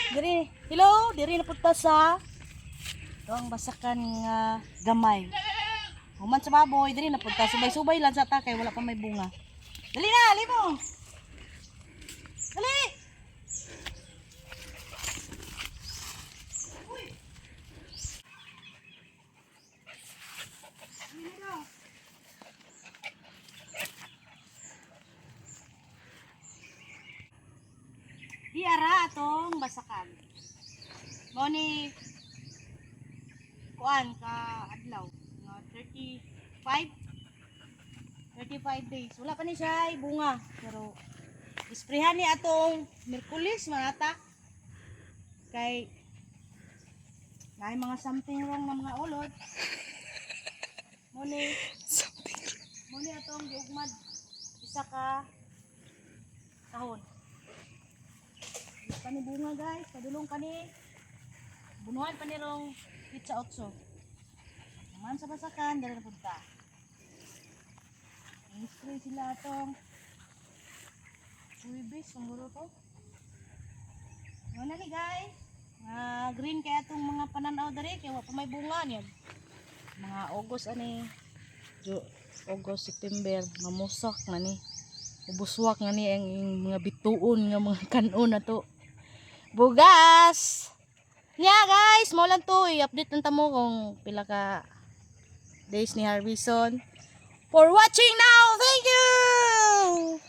Diri na punta sa ito ang basakan nga gamay. Human sa baboy, diri na punta. Subay-subay lang sa takay, wala pa may bunga. Dali na, limo. Dali. Di ara atong basakan. Mo ni kuan ka adlaw nga 35 days. Wala pa ni siya ay bunga, pero isprehan ni atong Miyerkules manata kay may mga something wrong na mga ulod. Mo ni atong giugmad isa ka tahon. Pa ni bunga guys, padulong pa ni bunuhan pa ni rong pizza 8. Naman sa basakan, dala na punta. I-spray sila atong uibis, ang buro to. Ano na ni guys, green kaya itong mga pananaw dari, kaya wala pa may bunga niya. Mga August ani, August, September, mamusak na ni. Ubuswak nga ni ang mga bituon nga mga kanon na to. Bugas! Yeah guys, mo lang to. I-update lang tamo kung pila ka days ni Harvison. For watching now, thank you!